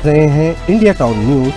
रहे हैं India town news,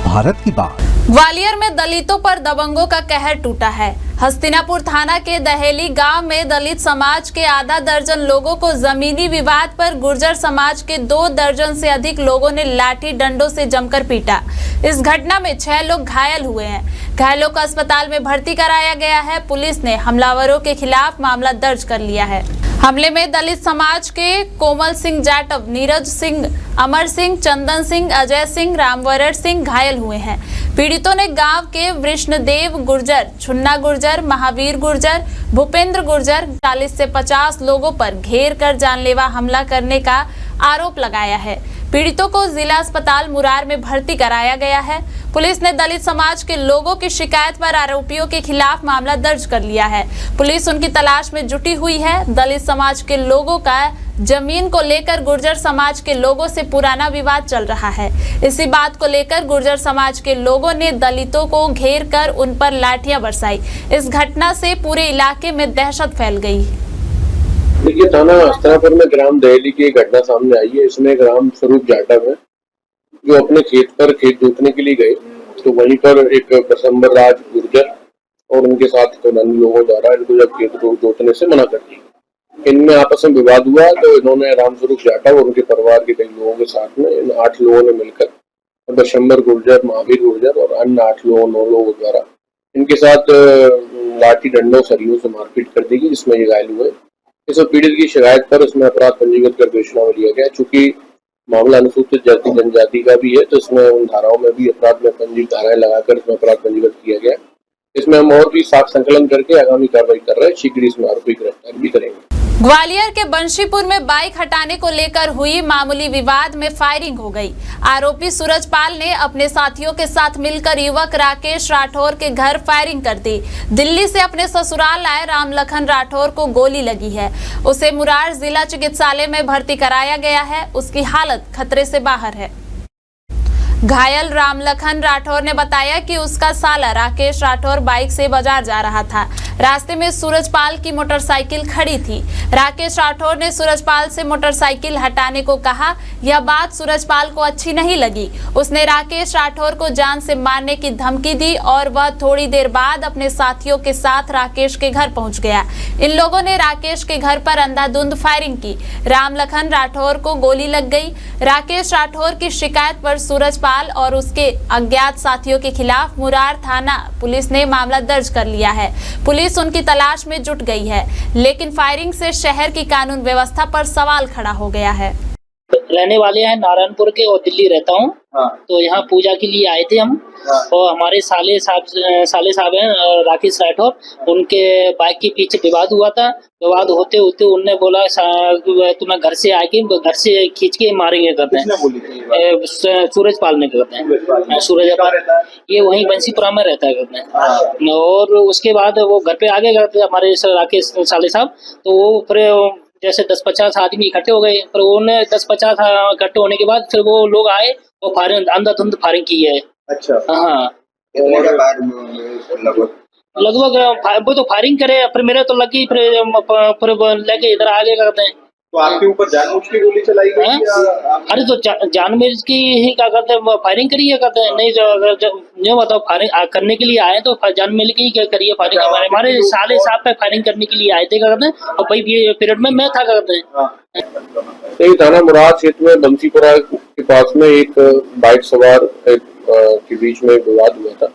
Bharat की बात। ग्वालियर में दलितों पर दबंगों का कहर टूटा है। हस्तिनापुर थाना के दहेली गांव में दलित समाज के आधा दर्जन लोगों को जमीनी विवाद पर गुर्जर समाज के 2 दर्जन से अधिक लोगों ने लाठी डंडों से जमकर पीटा। इस घटना में 6 लोग घायल हुए हैं। घायलों को अस्पताल में भर्ती कराया गया है। पुलिस ने हमलावरों के खिलाफ मामला दर्ज कर लिया है। हमले में दलित समाज के कोमल सिंह जाटव, नीरज सिंह, अमर सिंह, चंदन सिंह, अजय सिंह, रामवरण सिंह घायल हुए हैं। पीड़ितों ने गांव के वृष्णदेव गुर्जर, छुन्ना गुर्जर, महावीर गुर्जर, भूपेंद्र गुर्जर 40 से 50 लोगों पर घेर कर जानलेवा हमला करने का आरोप लगाया है। पीड़ितों को जिला अस्पताल मुरार में भर्ती कराया गया है। पुलिस ने दलित समाज के लोगों की शिकायत पर आरोपियों के खिलाफ मामला दर्ज कर लिया है। पुलिस उनकी तलाश में जुटी हुई है। दलित समाज के लोगों का जमीन को लेकर गुर्जर समाज के लोगों से पुराना विवाद चल रहा है। इसी बात को लेकर गुर्जर समाज के लोगों ने दलितों को घेर कर उन पर लाठियां बरसाई। इस घटना से पूरे इलाके में दहशत फैल गई। देखिए, थाना हस्तिनापुर में ग्राम दहेली की एक घटना सामने आई है। इसमें राम स्वरूप जाटव है जो अपने खेत पर खेत जोतने के लिए गए, तो वहीं पर एक बसंबर राज गुर्जर और उनके साथ तो अन्य लोगों द्वारा इनको जब खेत को जोतने से मना कर दिया। इनमें आपस में विवाद हुआ तो इन्होंने राम स्वरूप जाटव और उनके परिवार के कई लोगों के साथ में इन 8 लोगों ने मिलकर बसंबर गुर्जर, महावीर गुर्जर और अन्य 9 लोगों द्वारा इनके साथ लाठी डंडों सरियों से मारपीट कर दी गई, जिसमें ये घायल हुए। इस पीड़ित की शिकायत पर इसमें अपराध पंजीकृत कर पेशनामा लिया गया। चूंकि मामला अनुसूचित जाति जनजाति का भी है तो इसमें उन धाराओं में भी अपराध में पंजीकृत धाराएं लगाकर इसमें अपराध पंजीकृत किया गया। इसमें हम और भी साक्ष्य संकलन करके आगामी कार्रवाई कर रहे हैं। शीघ्र इसमें आरोपी गिरफ्तार भी करेंगे। ग्वालियर के बंशीपुर में बाइक हटाने को लेकर हुई मामूली विवाद में फायरिंग हो गई। आरोपी सूरजपाल ने अपने साथियों के साथ मिलकर युवक राकेश राठौर के घर फायरिंग कर दी। दिल्ली से अपने ससुराल आए रामलखन राठौर को गोली लगी है। उसे मुरार जिला चिकित्सालय में भर्ती कराया गया है। उसकी हालत खतरे से बाहर है। घायल रामलखन राठौर ने बताया कि उसका साला राकेश राठौर बाइक से बाजार जा रहा था। रास्ते में सूरजपाल की मोटरसाइकिल खड़ी थी। राकेश राठौर ने सूरजपाल से मोटरसाइकिल हटाने को कहा। यह बात सूरजपाल को अच्छी नहीं लगी। उसने राकेश राठौर को जान से मारने की धमकी दी और वह थोड़ी देर बाद अपने साथियों के साथ राकेश के घर पहुंच गया। इन लोगों ने राकेश के घर पर अंधाधुंध फायरिंग की। रामलखन राठौर को गोली लग गई। राकेश राठौर की शिकायत पर सूरजपाल और उसके अज्ञात साथियों के खिलाफ मुरार थाना पुलिस ने मामला दर्ज कर लिया है। पुलिस उनकी तलाश में जुट गई है, लेकिन फायरिंग से शहर की कानून व्यवस्था पर सवाल खड़ा हो गया है। रहने वाले हैं नारायणपुर के और दिल्ली रहता हूँ। तो यहाँ पूजा के लिए आए थे हम। और हमारे साले साहब हैं राकेश राठौर, उनके बाइक के पीछे विवाद हुआ था। विवाद होते होते उनने बोला तुम्हें घर से आके घर से खींच के मारेंगे करते हैं। सूरजपाल ने करते हैं। सूरजपाल ये वहीं बंसीपुरा में रहता है करते हैं। और उसके बाद वो घर पे आगे करते हमारे राकेश साले साहब। तो वो फिर जैसे 10-50 आदमी इकट्ठे हो गए। पर उन्होंने 10-50 इकट्ठे होने के बाद फिर वो लोग आए और फायरिंग अंधाधुंध फायरिंग की है। अच्छा, हाँ। लगभग वो तो फायरिंग करे, फिर मेरे तो लगी, फिर लेके इधर आगे करते हैं। तो आपके ऊपर जानबूझ की गोली चलाई गई? अरे तो जानबूझ की ही क्या करते हैं, फायरिंग करिए करते हैं। नहीं जो बताओ फायरिंग करने के लिए आए तो जानबूझ की ही करिए फायरिंग। हमारे साले साहब पे फायरिंग करने के लिए आए थे करते हैं। और भाई ये पीरियड में मैं था करते हैं। थाना मुराद क्षेत्र में बंसीपुरा के पास में एक बाइक सवार के बीच में विवाद हुआ था।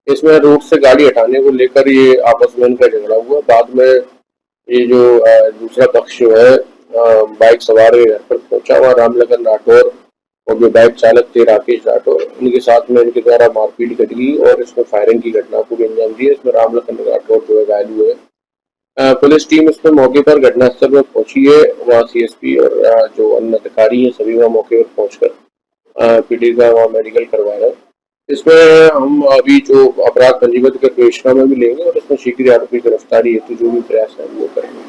इसमें रोड से गाड़ी हटाने को लेकर ये आपस में इनका झगड़ा हुआ। बाद में ये जो दूसरा पक्ष जो है बाइक सवार घर पर पहुंचा। वहाँ रामलखन राठौर और जो बाइक चालक थे राकेश राठौर, इनके साथ में इनके द्वारा मारपीट कर दी और इसमें फायरिंग की घटना को भी अंजाम दिया। इसमें रामलखन राठौर जो है घायल हुए। पुलिस टीम इसमें मौके पर घटनास्थल पर पहुंची है। वहाँ CSP और जो अन्य अधिकारी है सभी वहाँ मौके पर पहुंचकर पीड़ित का वहाँ मेडिकल करवा रहे हैं। इसमें हम अभी जो अपराध पंजीबद्ध कर पेशनामा भी लेंगे और इसमें शीघ्र आरोपी गिरफ्तारी हेतु जो भी प्रयास है वो करेंगे।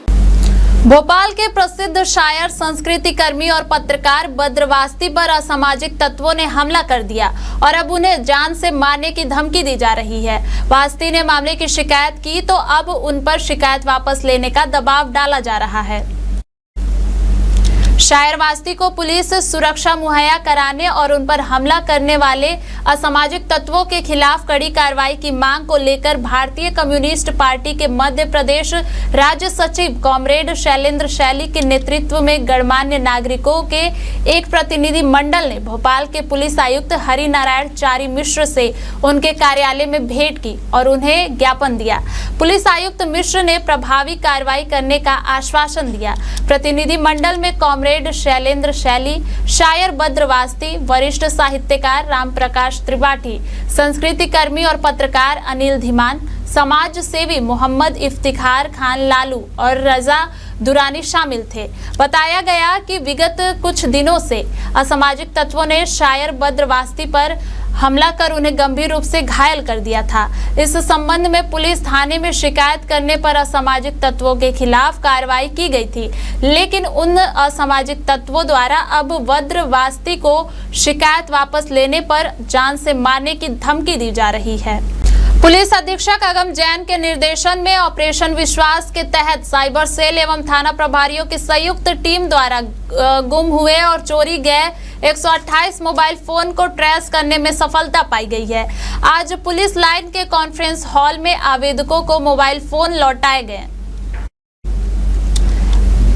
भोपाल के प्रसिद्ध शायर, संस्कृति कर्मी और पत्रकार बद्रवास्ती पर असामाजिक तत्वों ने हमला कर दिया और अब उन्हें जान से मारने की धमकी दी जा रही है। वास्ती ने मामले की शिकायत की तो अब उन पर शिकायत वापस लेने का दबाव डाला जा रहा है। शायरवास्ती को पुलिस सुरक्षा मुहैया कराने और उन पर हमला करने वाले असामाजिक तत्वों के खिलाफ कड़ी कार्रवाई की मांग को लेकर भारतीय कम्युनिस्ट पार्टी के मध्य प्रदेश राज्य सचिव कॉमरेड शैलेंद्र शैली के नेतृत्व में गणमान्य नागरिकों के एक प्रतिनिधि मंडल ने भोपाल के पुलिस आयुक्त हरि नारायण चारी मिश्र से उनके कार्यालय में भेंट की और उन्हें ज्ञापन दिया। पुलिस आयुक्त मिश्र ने प्रभावी कार्रवाई करने का आश्वासन दिया। प्रतिनिधि मंडल में कॉमरेड शैलेंद्र शैली, शायर बद्रवास्ती, वरिष्ठ साहित्यकार राम प्रकाश त्रिपाठी, संस्कृति कर्मी और पत्रकार अनिल धीमान, समाज सेवी मोहम्मद इफ्तिखार खान लालू और रजा दुरानी शामिल थे। बताया गया कि विगत कुछ दिनों से असामाजिक तत्वों ने शायर बद्रवास्ती पर हमला कर उन्हें गंभीर रूप से घायल कर दिया था। इस संबंध में पुलिस थाने में शिकायत करने पर असामाजिक तत्वों के खिलाफ कार्रवाई की गई थी, लेकिन उन असामाजिक तत्वों द्वारा अब बद्रवास्ती को शिकायत वापस लेने पर जान से मारने की धमकी दी जा रही है। पुलिस अधीक्षक अगम जैन के निर्देशन में ऑपरेशन विश्वास के तहत साइबर सेल एवं थाना प्रभारियों की संयुक्त टीम द्वारा गुम हुए और चोरी गए 128 मोबाइल फोन को ट्रेस करने में सफलता पाई गई है। आज पुलिस लाइन के कॉन्फ्रेंस हॉल में आवेदकों को मोबाइल फोन लौटाए गए।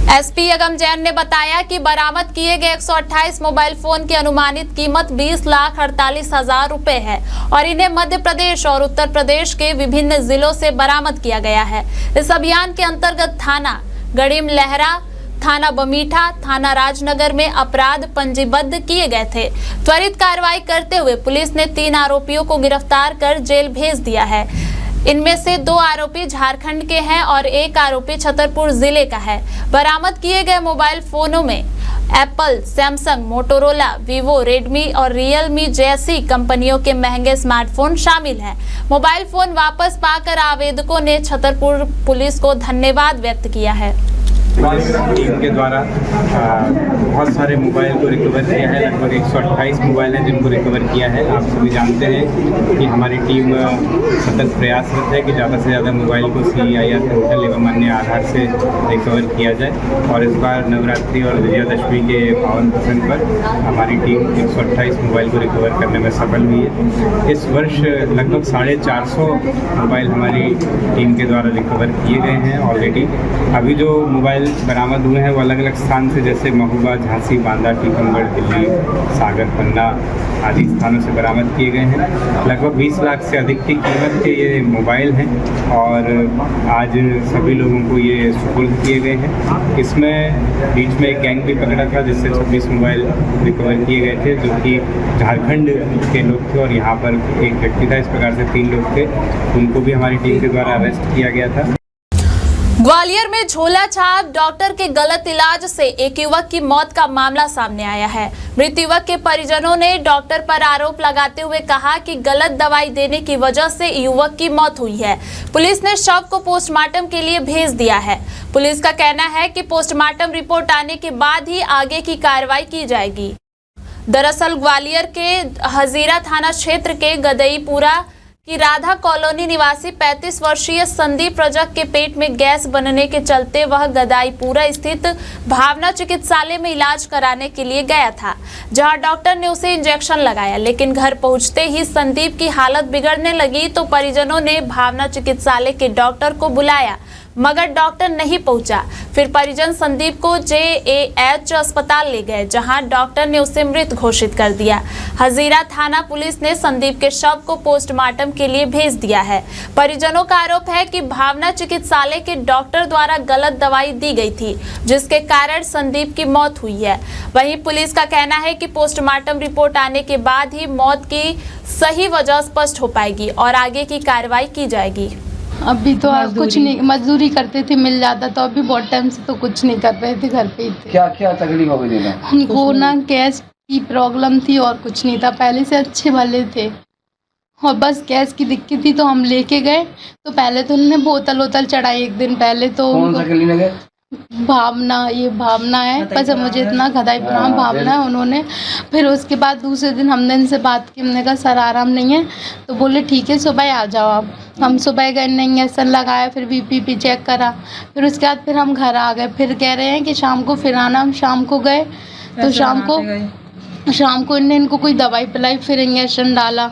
एसपी अगम जैन ने बताया कि बरामद किए गए 128 मोबाइल फोन की अनुमानित कीमत 20,48,000 रुपए है और इन्हें मध्य प्रदेश और उत्तर प्रदेश के विभिन्न जिलों से बरामद किया गया है। इस अभियान के अंतर्गत थाना गड़ीम लहरा, थाना बमीठा, थाना राजनगर में अपराध पंजीबद्ध किए गए थे। त्वरित कार्रवाई करते हुए पुलिस ने 3 आरोपियों को गिरफ्तार कर जेल भेज दिया है। इनमें से 2 आरोपी झारखंड के हैं और 1 आरोपी छतरपुर जिले का है। बरामद किए गए मोबाइल फोनों में Apple, Samsung, Motorola, Vivo, Redmi और रियलमी जैसी कंपनियों के महंगे स्मार्टफोन शामिल हैं। मोबाइल फोन वापस पाकर आवेदकों ने छतरपुर पुलिस को धन्यवाद व्यक्त किया है। पुलिस टीम के द्वारा बहुत सारे मोबाइल को रिकवर किया है। लगभग 128 मोबाइल हैं जिनको रिकवर किया है। आप सभी जानते हैं कि हमारी टीम सतत प्रयासरत है कि ज़्यादा से ज़्यादा मोबाइल को CIR पोर्टल एवं अन्य आधार से रिकवर किया जाए और इस बार नवरात्रि और विजयादशमी के पावन प्रसंग पर हमारी टीम 128 मोबाइल को रिकवर करने में सफल हुई है। इस वर्ष लगभग 450 मोबाइल हमारी टीम के द्वारा रिकवर किए गए हैं ऑलरेडी। अभी जो मोबाइल बरामद हुए हैं वो अलग अलग स्थान से, जैसे महोबा, झांसी, बांदा, टीकमगढ़, दिल्ली, सागर, पन्ना आदि स्थानों से बरामद किए गए हैं। लगभग 20 लाख से अधिक की कीमत के ये मोबाइल हैं और आज सभी लोगों को ये सुपुर्द किए गए हैं। इसमें बीच में एक गैंग भी पकड़ा था जिससे 26 मोबाइल रिकवर किए गए थे, जो कि झारखंड के लोग थे और यहाँ पर एक व्यक्ति था। इस प्रकार से 3 लोग थे, उनको भी हमारी टीम के द्वारा अरेस्ट किया गया था। ग्वालियर में झोला छाप डॉक्टर के गलत इलाज से एक युवक की मौत का मामला सामने आया है। मृत युवक के परिजनों ने डॉक्टर पर आरोप लगाते हुए कहा कि गलत दवाई देने की वजह से युवक की मौत हुई है। पुलिस ने शव को पोस्टमार्टम के लिए भेज दिया है। पुलिस का कहना है कि पोस्टमार्टम रिपोर्ट आने के बाद ही आगे की कार्रवाई की जाएगी। दरअसल ग्वालियर के हजीरा थाना क्षेत्र के गदईपुरा कि राधा कॉलोनी निवासी 35 वर्षीय संदीप रजक के पेट में गैस बनने के चलते वह गदाईपुरा स्थित भावना चिकित्सालय में इलाज कराने के लिए गया था, जहां डॉक्टर ने उसे इंजेक्शन लगाया, लेकिन घर पहुंचते ही संदीप की हालत बिगड़ने लगी तो परिजनों ने भावना चिकित्सालय के डॉक्टर को बुलाया, मगर डॉक्टर नहीं पहुंचा। फिर परिजन संदीप को JAH अस्पताल ले गए, जहां डॉक्टर ने उसे मृत घोषित कर दिया। हजीरा थाना पुलिस ने संदीप के शव को पोस्टमार्टम के लिए भेज दिया है। परिजनों का आरोप है कि भावना चिकित्सालय के डॉक्टर द्वारा गलत दवाई दी गई थी, जिसके कारण संदीप की मौत हुई है। वहीं पुलिस का कहना है कि पोस्टमार्टम रिपोर्ट आने के बाद ही मौत की सही वजह स्पष्ट हो पाएगी और आगे की कार्रवाई की जाएगी। अभी तो कुछ नहीं, मजदूरी करते थे, मिल जाता तो अभी बहुत टाइम से तो कुछ नहीं कर रहे थे, घर पे ही थे। क्या क्या तकलीफ हो गई? उनको ना गैस की प्रॉब्लम थी और कुछ नहीं था, पहले से अच्छे भले थे और बस गैस की दिक्कत थी। तो हम लेके गए तो पहले तो उन्होंने बोतल चढ़ाई एक दिन पहले। तो कौन सा क्लिनिक है? भावना, ये भावना है बस मुझे इतना गदाई भावना है उन्होंने। फिर उसके बाद दूसरे दिन हमने इनसे बात की, हमने कहा सर आराम नहीं है, तो बोले ठीक है सुबह आ जाओ आप। हम सुबह गए, इंजेक्शन लगाया, फिर बीपी चेक करा, फिर उसके बाद फिर हम घर आ गए। फिर कह रहे हैं कि शाम को फिर आना। हम शाम को गए तो शाम को इनको कोई दवाई पिलाई, फिर इंजेक्शन डाला।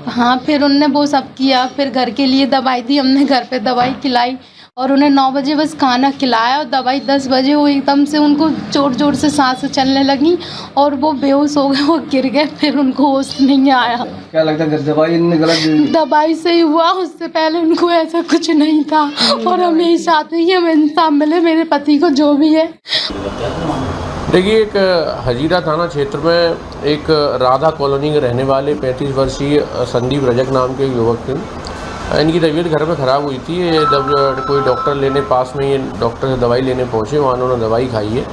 हाँ, फिर उनने वो सब किया, फिर घर के लिए दवाई दी, हमने घर पे दवाई खिलाई और उन्हें 9 बजे बस खाना खिलाया और दवाई 10 बजे वो एकदम से उनको जोर से सांसें चलने लगी और वो बेहोश हो गए, वो गिर गए, फिर उनको होश नहीं आया। क्या लगता है दवाई इनने गलत दवाई से ही हुआ, उससे पहले उनको ऐसा कुछ नहीं था। और हम यही चाहते हैं कि हम इंसान मिले, मेरे पति को जो भी है। देखिए, एक हजीरा थाना क्षेत्र में एक राधा कॉलोनी के रहने वाले 35 वर्षीय संदीप रजक नाम के युवक थे। इनकी तबीयत घर में ख़राब हुई थी। जब कोई डॉक्टर लेने पास में ये डॉक्टर से दवाई लेने पहुँचे, वहाँ उन्होंने दवाई खाई है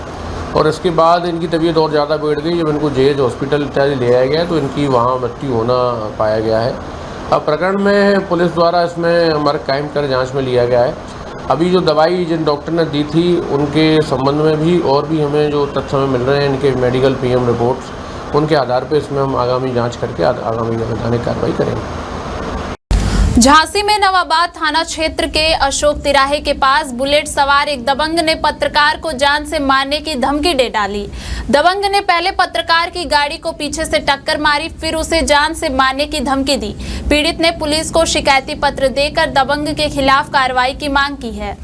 और इसके बाद इनकी तबीयत और ज़्यादा बढ़ गई। जब इनको जेएच हॉस्पिटल इत्यादि ले आया गया तो इनकी वहाँ मृत्यु होना पाया गया है। अब प्रकरण में पुलिस द्वारा इसमें मर्ग कायम कर जाँच में लिया गया है। अभी जो दवाई जिन डॉक्टर ने दी थी उनके संबंध में भी और भी हमें जो तथ्य हमें मिल रहे हैं, इनके मेडिकल पीएम रिपोर्ट्स, उनके आधार पर इसमें हम आगामी जांच करके आगामी वैधानिक कार्रवाई करेंगे। झांसी में नवाबाद थाना क्षेत्र के अशोक तिराहे के पास बुलेट सवार एक दबंग ने पत्रकार को जान से मारने की धमकी दे डाली। दबंग ने पहले पत्रकार की गाड़ी को पीछे से टक्कर मारी, फिर उसे जान से मारने की धमकी दी। पीड़ित ने पुलिस को शिकायती पत्र देकर दबंग के खिलाफ कार्रवाई की मांग की है।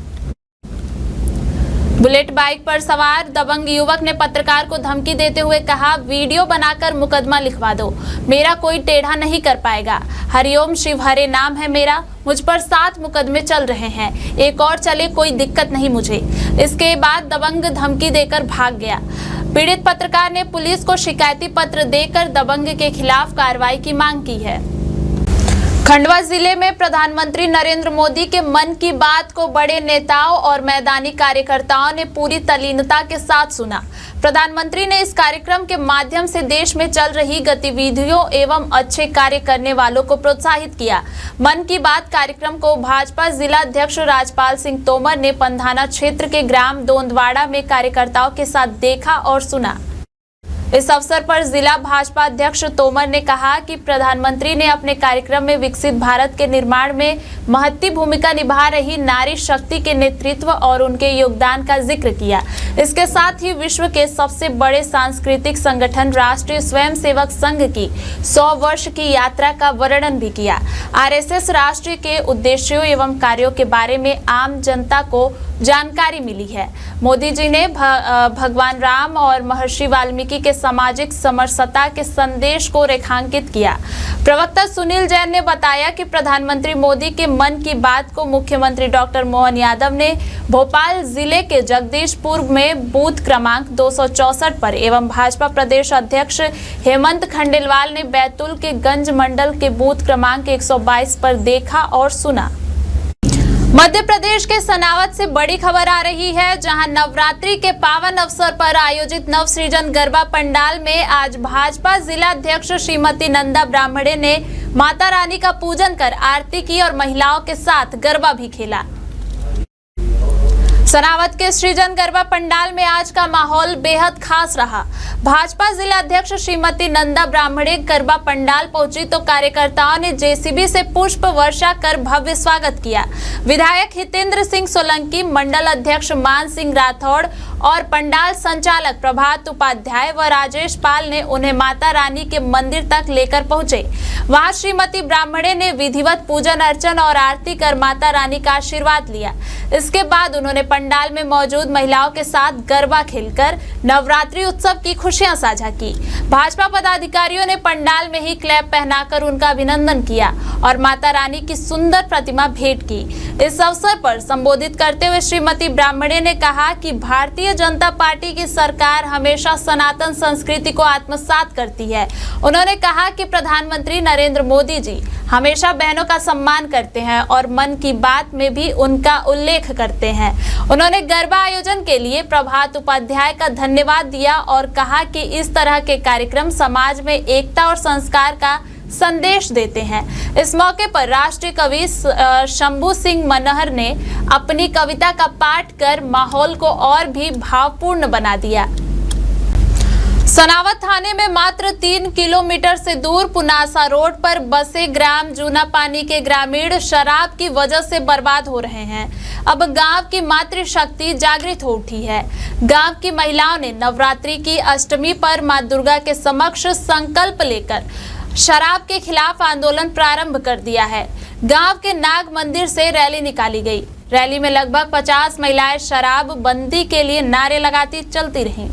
बुलेट बाइक पर सवार दबंग युवक ने पत्रकार को धमकी देते हुए कहा, वीडियो बनाकर मुकदमा लिखवा दो, मेरा कोई टेढ़ा नहीं कर पाएगा। हरिओम शिव हरे नाम है मेरा, मुझ पर 7 मुकदमे चल रहे हैं, एक और चले कोई दिक्कत नहीं मुझे। इसके बाद दबंग धमकी देकर भाग गया। पीड़ित पत्रकार ने पुलिस को शिकायती पत्र देकर दबंग के खिलाफ कार्रवाई की मांग की है। खंडवा जिले में प्रधानमंत्री नरेंद्र मोदी के मन की बात को बड़े नेताओं और मैदानी कार्यकर्ताओं ने पूरी तल्लीनता के साथ सुना। प्रधानमंत्री ने इस कार्यक्रम के माध्यम से देश में चल रही गतिविधियों एवं अच्छे कार्य करने वालों को प्रोत्साहित किया। मन की बात कार्यक्रम को भाजपा जिला अध्यक्ष राजपाल सिंह तोमर ने पंधाना क्षेत्र के ग्राम दोंदवाड़ा में कार्यकर्ताओं के साथ देखा और सुना। इस अवसर पर जिला भाजपा अध्यक्ष तोमर ने कहा कि प्रधानमंत्री ने अपने कार्यक्रम में विकसित भारत के निर्माण में महत्वपूर्ण भूमिका निभा रही नारी शक्ति के नेतृत्व और उनके योगदान का जिक्र किया। इसके साथ ही विश्व के सबसे बड़े सांस्कृतिक संगठन राष्ट्रीय स्वयंसेवक संघ की 100 वर्ष की यात्रा का वर्णन भी किया। आरएसएस राष्ट्र के उद्देश्यों एवं कार्यों के बारे में आम जनता को जानकारी मिली है। मोदी जी ने भगवान राम और महर्षि वाल्मीकि के सामाजिक समरसता के संदेश को रेखांकित किया। प्रवक्ता सुनील जैन ने बताया कि प्रधानमंत्री मोदी के मन की बात को मुख्यमंत्री डॉक्टर मोहन यादव ने भोपाल जिले के जगदीशपुर में बूथ क्रमांक 264 पर एवं भाजपा प्रदेश अध्यक्ष हेमंत खंडेलवाल ने बैतूल के गंज मंडल के बूथ क्रमांक 122 पर देखा और सुना। मध्य प्रदेश के सनावद से बड़ी खबर आ रही है, जहां नवरात्रि के पावन अवसर पर आयोजित नवसृजन गरबा पंडाल में आज भाजपा जिला अध्यक्ष श्रीमती नंदा ब्राह्मणे ने माता रानी का पूजन कर आरती की और महिलाओं के साथ गरबा भी खेला। सनावद के सृजन गरबा पंडाल में आज का माहौल बेहद खास रहा। भाजपा जिला अध्यक्ष श्रीमती नंदा ब्राह्मणे गरबा पंडाल पहुंची तो कार्यकर्ताओं ने जेसीबी से पुष्प वर्षा कर भव्य स्वागत किया। विधायक हितेंद्र सिंह सोलंकी, मंडल अध्यक्ष मान सिंह राठौड़ और पंडाल संचालक प्रभात उपाध्याय व राजेश पाल ने उन्हें माता रानी के मंदिर तक लेकर पहुंचे। वहां श्रीमती ब्राह्मणे ने विधिवत पूजन अर्चन और आरती कर माता रानी का आशीर्वाद लिया। इसके बाद उन्होंने पंडाल में मौजूद महिलाओं के साथ गरबा खेलकर नवरात्रि उत्सव की खुशियां साझा की। भाजपा पदाधिकारियों ने पंडाल में ही क्लैप पहनाकर उनका अभिनंदन किया और माता रानी की सुंदर प्रतिमा भेंट की। इस अवसर पर संबोधित करते हुए श्रीमती ब्राह्मणे ने कहा कि भारतीय जनता पार्टी की सरकार हमेशा सनातन संस्कृति को आत्मसात करती है। उन्होंने कहा कि प्रधानमंत्री नरेंद्र मोदी जी हमेशा बहनों का सम्मान करते हैं और मन की बात में भी उनका उल्लेख करते हैं। उन्होंने गरबा आयोजन के लिए प्रभात उपाध्याय का धन्यवाद दिया और कहा कि इस तरह के कार्यक्रम समाज में एकता और संस्कार का संदेश देते हैं। इस मौके पर राष्ट्रीय कवि शंभू सिंह मनहर ने अपनी कविता का पाठ कर माहौल को और भी भावपूर्ण बना दिया। सनावद थाने में मात्र 3 किलोमीटर से दूर पुनासा रोड पर बसे ग्राम जूना पानी के ग्रामीण शराब की वजह से बर्बाद हो रहे हैं। अब गांव की मातृशक्ति जागृत हो उठी है। गांव की महिलाओं ने नवरात्रि की अष्टमी पर मां दुर्गा के समक्ष संकल्प लेकर शराब के खिलाफ आंदोलन प्रारंभ कर दिया है। गांव के नाग मंदिर से रैली निकाली गई। रैली में लगभग 50 महिलाएं शराब बंदी के लिए नारे लगाती चलती रहीं।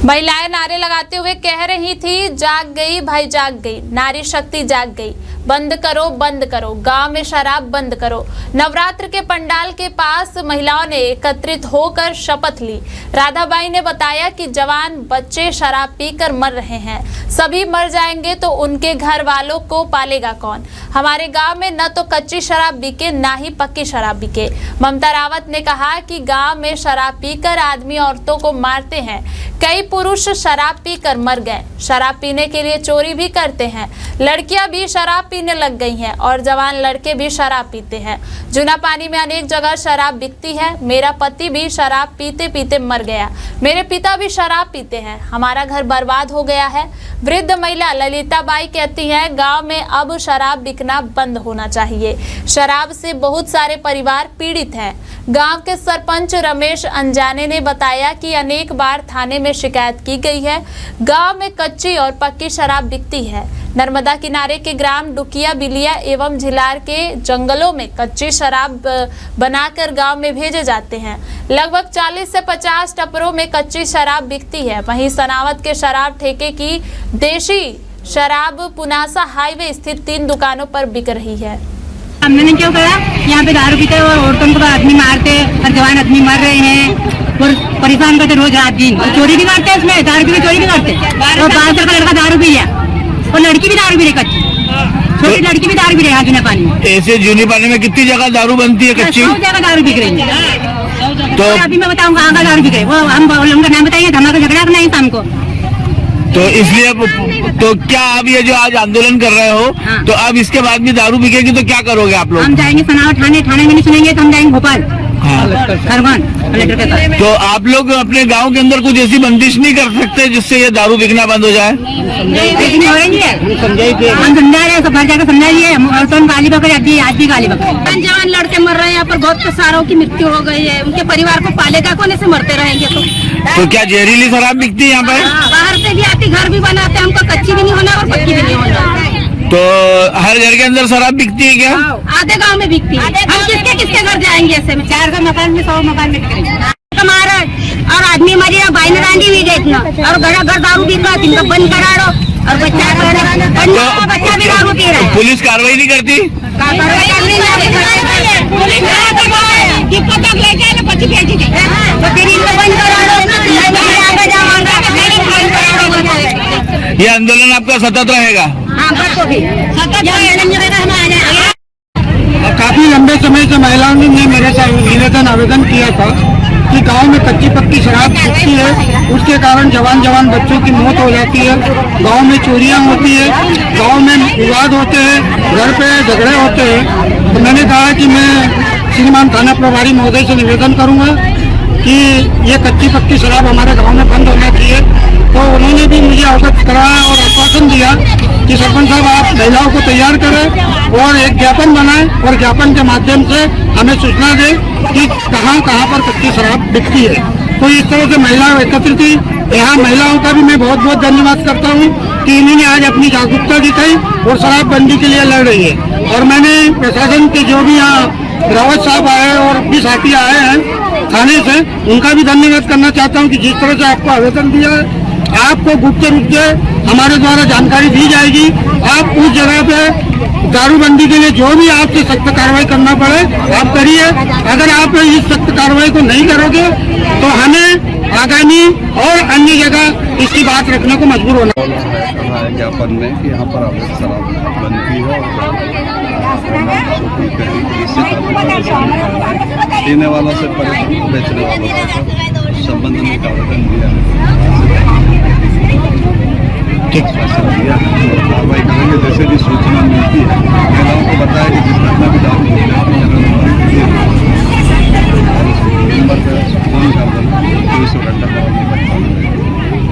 महिलाएं नारे लगाते हुए कह रही थी, जाग गई भाई जाग गई, नारी शक्ति जाग गई, बंद करो, गांव में शराब बंद करो। नवरात्र के पंडाल के पास महिलाओं ने एकत्रित होकर शपथ ली। राधाबाई ने बताया कि जवान बच्चे शराब पीकर मर रहे हैं, सभी मर जाएंगे तो उनके घर वालों को पालेगा कौन। हमारे गांव में न तो कच्ची शराब बिके न ही पक्की शराब बिके। ममता रावत ने कहा कि गांव में शराब पीकर आदमी औरतों को मारते हैं। कई पुरुष शराब पीकर मर गए। शराब पीने के लिए चोरी भी करते हैं। लड़कियां भी शराब पीने लग गई हैं और जवान लड़के भी शराब पीते हैं। जूना पानी में अनेक जगह शराब बिकती है। मेरा पति भी शराब पीते पीते मर गया। मेरे पिता भी शराब पीते हैं। हमारा घर बर्बाद हो गया है। वृद्ध महिला ललिता बाई कहती हैं, गांव में अब शराब बिकना बंद होना चाहिए। शराब से बहुत सारे परिवार पीड़ित हैं। गांव के सरपंच रमेश अंजाने ने बताया कि अनेक बार थाने में शिकायत की गई है। गांव में कच्ची और पक्की शराब बिकती है। नर्मदा किनारे के ग्राम डुकिया बिलिया एवं झिलार के जंगलों में कच्ची शराब बनाकर गांव में भेजे जाते हैं। लगभग 40 से 50 टपरों में कच्ची शराब बिकती है। वहीं सनावद के शराब ठेके की देशी शराब पुनासा हाईवे स्थित 3 दुकानों पर बिक रही है। हमने क्यों करा, यहाँ पे दारू पीते और औरतों को आदमी मारते और जवान आदमी मर रहे हैं और परेशान करते रोज रात दिन। चोरी भी करते इसमें, दारू की चोरी भी करते और 5 का लड़का दारू पी लिया और लड़की भी दारू पी रही कच्ची, छोटी लड़की भी दारू पी रही है जूना पानी में। ऐसे जूनी पानी में कितनी जगह दारू बनती है कच्ची? 100 जगह दारू बिक रही है। तो अभी मैं बताऊँ कहाँ का दारू बिक रही है, वो हम उनका नाम बताइए, धमाका झगड़ा नहीं शाम को। तो इसलिए तो क्या आप ये जो आज आंदोलन कर रहे हो, हाँ। तो अब इसके बाद भी दारू बिकेगी तो क्या करोगे आप लोग? हम जाएंगे सनावद थाने, थाने में नहीं सुनेंगे तो हम जाएंगे भोपाल, खरगोन कलेक्टर के पास। तो आप लोग अपने गांव के अंदर कुछ ऐसी बंदिश नहीं कर सकते जिससे ये दारू बिकना बंद हो जाए? लेकिन हो रही है, हम समझा रहे हैं, सब भर जाकर समझाइए। औरतों गाली बकरी आज भी गाली बकरी। जवान लड़के मर रहे हैं, यहाँ पर बहुत सारों की मृत्यु हो गई है। उनके परिवार को पालेगा कौन, ऐसे मरते रहेंगे तो क्या जहरीली शराब बिकती है यहाँ पे? बाहर से भी आती, घर भी बनाते, हमको कच्ची भी नहीं होना और पक्की भी नहीं होना। तो हर घर के अंदर शराब बिकती है क्या? आधे गांव में बिकती है। हम किसके किसके घर जाएंगे? ऐसे में 400 मकान में 100 मकान में हमारा और आदमी मरी बाई ने डांडी भी देखना और घर दारू पी रहा, इनको बंद करा दो और बच्चा भी दारू पी रहा है। पुलिस कार्रवाई नहीं करती? ये आंदोलन आपका सतत रहेगा? काफी लंबे समय से महिलाओं ने मेरे से निवेदन आवेदन किया था कि गांव में कच्ची पक्की शराब बिकती है, उसके कारण जवान बच्चों की मौत हो जाती है, गांव में चोरियां होती है, गांव में विवाद होते हैं, घर पे झगड़े होते हैं। तो मैंने कहा कि मैं श्रीमान थाना प्रभारी महोदय से निवेदन करूंगा कि ये कच्ची पक्की शराब हमारे गाँव में बंद होना चाहिए। तो उन्होंने भी मुझे अवगत कराया और आश्वासन दिया कि सरपंच साहब आप महिलाओं को तैयार करें और एक ज्ञापन बनाएं और ज्ञापन के माध्यम से हमें सूचना दें कि कहाँ पर कच्ची शराब बिकती है। तो इस तरह से महिलाएं एकत्रित थी। यहाँ महिलाओं का भी मैं बहुत बहुत धन्यवाद करता हूँ कि इन्होंने आज अपनी जागरूकता दिखाई और शराबबंदी के लिए लड़ रही है। और मैंने प्रशासन के जो भी यहाँ रावत साहब आए और भी साथी आए हैं थाने से, उनका भी धन्यवाद करना चाहता हूँ कि जिस तरह से आपको आवेदन दिया है, आपको गुप्त रूप से हमारे द्वारा जानकारी दी जाएगी। आप उस जगह पे दारूबंदी के लिए जो भी आपसे सख्त कार्रवाई करना पड़े आप करिए। अगर आप इस सख्त कार्रवाई को नहीं करोगे तो हमें आगामी और अन्य जगह इसकी बात रखने को मजबूर होना। ज्ञापन में कि यहाँ पर अवैध शराब बनती है और पीने वालों से बेचने वालों तक संबंध में आवेदन दिया है। सरेंडर करने पर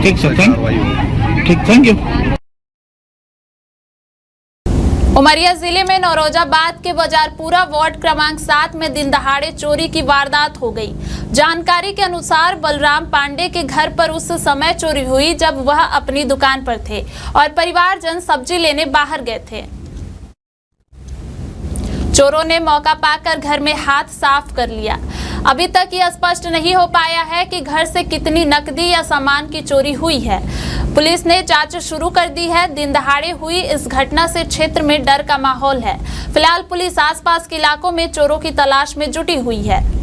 ठीक सर, कार्रवाई होगी। ठीक, थैंक यू। उमरिया जिले में नौरोजाबाद के बाजारपुरा वार्ड क्रमांक 7 में दिन दहाड़े चोरी की वारदात हो गई। जानकारी के अनुसार बलराम पांडे के घर पर उस समय चोरी हुई जब वह अपनी दुकान पर थे और परिवारजन सब्जी लेने बाहर गए थे। चोरों ने मौका पाकर घर में हाथ साफ कर लिया। अभी तक ये स्पष्ट नहीं हो पाया है कि घर से कितनी नकदी या सामान की चोरी हुई है। पुलिस ने जांच शुरू कर दी है। दिन दहाड़े हुई इस घटना से क्षेत्र में डर का माहौल है। फिलहाल पुलिस आसपास के इलाकों में चोरों की तलाश में जुटी हुई है।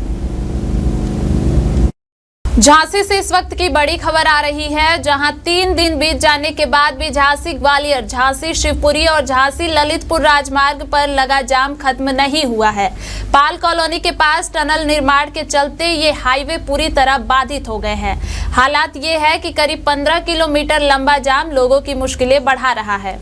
झांसी से इस वक्त की बड़ी खबर आ रही है, जहां 3 दिन बीत जाने के बाद भी झांसी ग्वालियर, झांसी शिवपुरी और झांसी ललितपुर राजमार्ग पर लगा जाम खत्म नहीं हुआ है। पाल कॉलोनी के पास टनल निर्माण के चलते ये हाईवे पूरी तरह बाधित हो गए हैं। हालात ये है कि करीब 15 किलोमीटर लंबा जाम लोगों की मुश्किलें बढ़ा रहा है।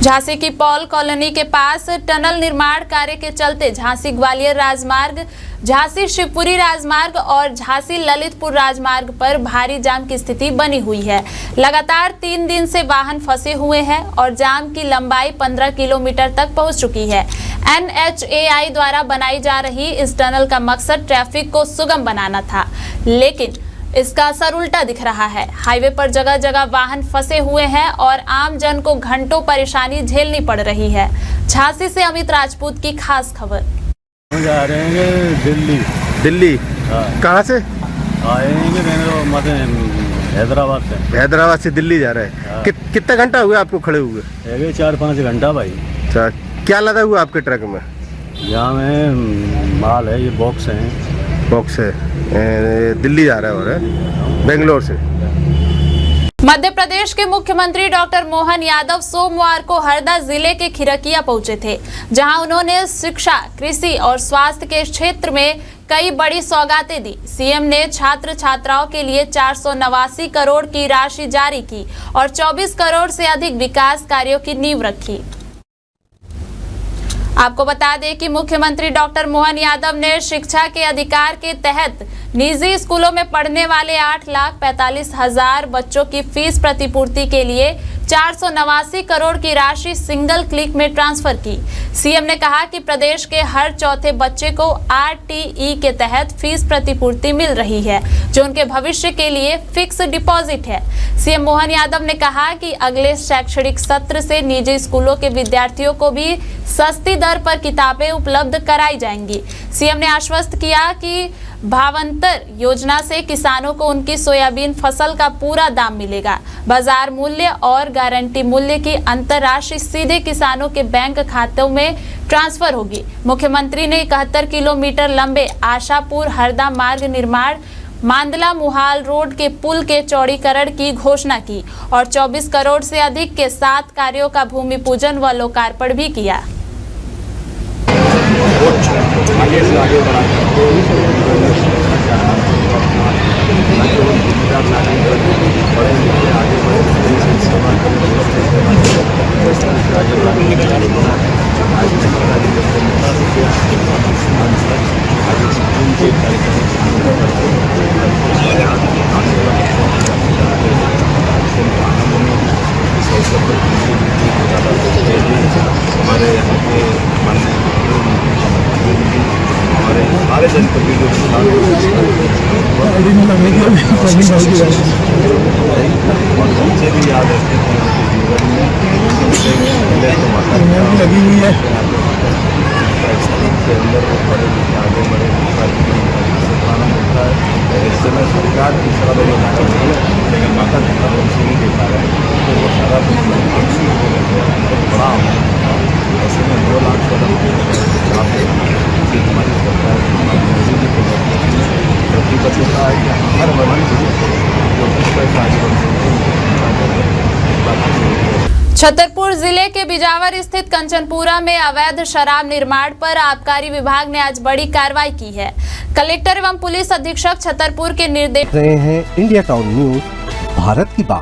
झांसी की पॉल कॉलोनी के पास टनल निर्माण कार्य के चलते झांसी ग्वालियर राजमार्ग, झांसी शिवपुरी राजमार्ग और झांसी ललितपुर राजमार्ग पर भारी जाम की स्थिति बनी हुई है। लगातार 3 दिन से वाहन फंसे हुए हैं और जाम की लंबाई 15 किलोमीटर तक पहुंच चुकी है। NHAI द्वारा बनाई जा रही इस टनल का मकसद ट्रैफिक को सुगम बनाना था, लेकिन इसका असर उल्टा दिख रहा है। हाईवे पर जगह जगह वाहन फंसे हुए हैं और आम जन को घंटों परेशानी झेलनी पड़ रही है। झांसी से अमित राजपूत की खास खबर। जा रहे हैं दिल्ली। दिल्ली कहाँ से आएंगे? हैदराबाद से। हैदराबाद से दिल्ली जा रहे हैं। कितना घंटा हुआ आपको खड़े हुए? 4-5 घंटा भाई। अच्छा, क्या लदा हुआ आपके ट्रक में? यहाँ में माल है, ये बॉक्स है। बॉक्स है, दिल्ली जा रहा है और बेंगलोर से। मध्य प्रदेश के मुख्यमंत्री डॉक्टर मोहन यादव सोमवार को हरदा जिले के खिरकिया पहुंचे थे, जहां उन्होंने शिक्षा, कृषि और स्वास्थ्य के क्षेत्र में कई बड़ी सौगातें दी। सीएम ने छात्र छात्राओं के लिए 489 करोड़ की राशि जारी की और 24 करोड़ से अधिक विकास कार्यों की नींव रखी। आपको बता दें कि मुख्यमंत्री डॉक्टर मोहन यादव ने शिक्षा के अधिकार के तहत निजी स्कूलों में पढ़ने वाले 8,45,000 बच्चों की फीस प्रतिपूर्ति के लिए 489 करोड़ की राशि सिंगल क्लिक में ट्रांसफर की। सीएम ने कहा कि प्रदेश के हर चौथे बच्चे को RTE के तहत फीस प्रतिपूर्ति मिल रही है, जो उनके भविष्य के लिए फिक्स डिपॉजिट है। सीएम मोहन यादव ने कहा कि अगले शैक्षणिक सत्र से निजी स्कूलों के विद्यार्थियों को भी सस्ती दर पर किताबें उपलब्ध कराई जाएंगी। सीएम ने आश्वस्त किया कि भावांतर योजना से किसानों को उनकी सोयाबीन फसल का पूरा दाम मिलेगा। बाजार मूल्य और गारंटी मूल्य की अंतर राशि सीधे किसानों के बैंक खातों में ट्रांसफर होगी। मुख्यमंत्री ने 71 किलोमीटर लंबे आशापुर हरदा मार्ग निर्माण, मांदला मुहाल रोड के पुल के चौड़ीकरण की घोषणा की और 24 करोड़ से अधिक के 7 कार्यों का भूमि पूजन व लोकार्पण भी किया। हमारे यहाँ के माननीय हमारे सारे जनप्रतिनिधि और बच्चे भी याद रखते हैं उनके जीवन में लगी हुई है के अंदर वो पढ़े लिखे आगे बढ़े पाना मिलता है। इस समय सरकार की सारा योजना चल रही है, लेकिन माता पिता उनसे नहीं दे पा रहे हैं, तो वो सारा बड़ा ऐसे में 2 लाख कदम हमारी सरकार प्रतिबद्धता है कि हर वर्ग जो कुछ पैसा छतरपुर जिले के बिजावर स्थित कंचनपुरा में अवैध शराब निर्माण पर आबकारी विभाग ने आज बड़ी कार्रवाई की है। कलेक्टर एवं पुलिस अधीक्षक छतरपुर के निर्देश रहे हैं इंडिया टाउन न्यूज, भारत की बात।